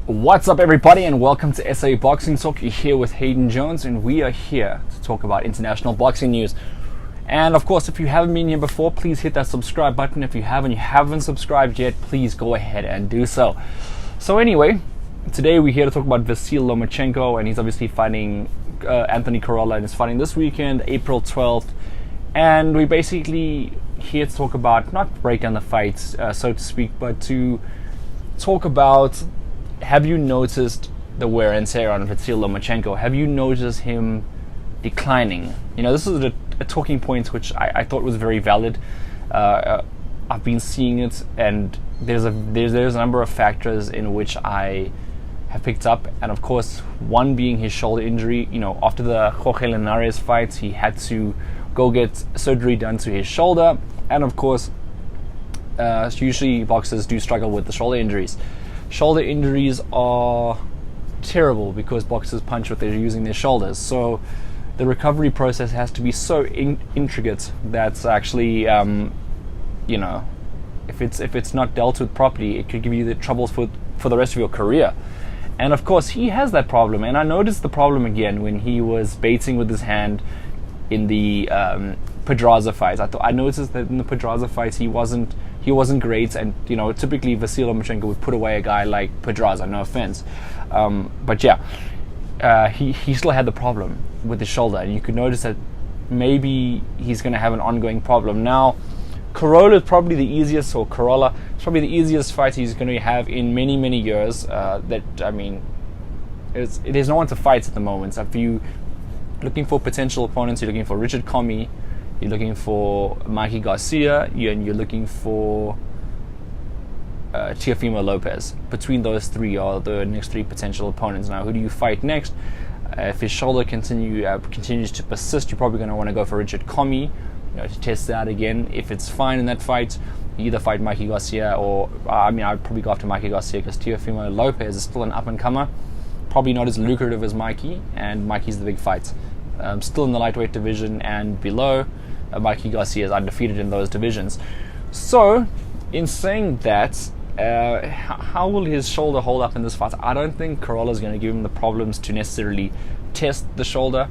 What's up, everybody, and welcome to SA Boxing Talk. You're here with Hayden Jones, and we are here to talk about international boxing news. And of course, if you haven't been here before, please hit that subscribe button. If you haven't subscribed yet, please go ahead and do so. So anyway, today we're here to talk about Vasyl Lomachenko, and he's obviously fighting Anthony Corolla, and he's fighting this weekend, April 12th. And we're basically here to talk about, not break down the fights, so to speak, but to talk about, have you noticed the wear and tear on Vasyl Lomachenko? Have you noticed him declining? You know, this is a talking point which I thought was very valid. I've been seeing it, and there's a number of factors in which I have picked up, and of course, one being his shoulder injury. You know, after the Jorge Linares fight, he had to go get surgery done to his shoulder, and of course, usually boxers do struggle with the shoulder injuries. Shoulder injuries are terrible because boxers punch what they're using their shoulders. So the recovery process has to be so intricate that's actually, you know, if it's not dealt with properly, it could give you the troubles for the rest of your career. And of course, he has that problem. And I noticed the problem again when he was baiting with his hand in the Pedraza fight. I noticed that in the Pedraza fight he wasn't great, and you know, typically Vasyl Lomachenko would put away a guy like Pedraza, no offense, but yeah, he still had the problem with his shoulder, and you could notice that maybe he's going to have an ongoing problem. Now, Corolla is probably the easiest fight he's going to have in many years. There's no one to fight at the moment. So if you looking for potential opponents, you're looking for Richard Comey, you're looking for Mikey Garcia, and you're looking for Teofimo Lopez. Between those three are the next three potential opponents. Now, who do you fight next? If his shoulder continues to persist, you're probably going to want to go for Richard Comey, you know, to test that again. If it's fine in that fight, you either fight Mikey Garcia or, I'd probably go after Mikey Garcia because Teofimo Lopez is still an up-and-comer. Probably not as lucrative as Mikey, and Mikey's the big fight. Still in the lightweight division and below. Mikey Garcia is undefeated in those divisions. So, in saying that, how will his shoulder hold up in this fight? I don't think Corolla is going to give him the problems to necessarily test the shoulder.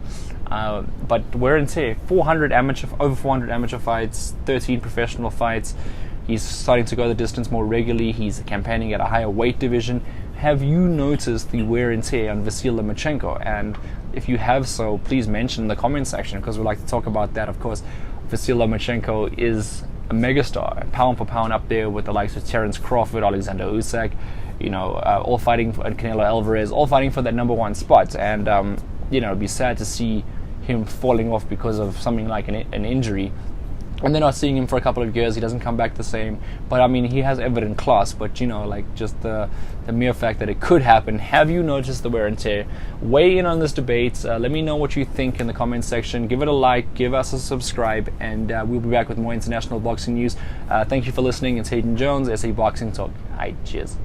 But wear and tear, over 400 amateur fights, 13 professional fights. He's starting to go the distance more regularly. He's campaigning at a higher weight division. Have you noticed the wear and tear on Vasyl Lomachenko? And if you have so, please mention in the comment section, because we'd like to talk about that. Of course, Vasyl Lomachenko is a megastar, pound for pound up there with the likes of Terence Crawford, Alexander Usyk, you know, all fighting for, and Canelo Alvarez, all fighting for that number one spot. And, you know, it'd be sad to see him falling off because of something like an injury. And then not seeing him for a couple of years, he doesn't come back the same. But I mean, he has evident class. But you know, like just the mere fact that it could happen. Have you noticed the wear and tear? Weigh in on this debate. Let me know what you think in the comment section. Give it a like. Give us a subscribe, and we'll be back with more international boxing news. Thank you for listening. It's Hayden Jones, SA Boxing Talk. Cheers.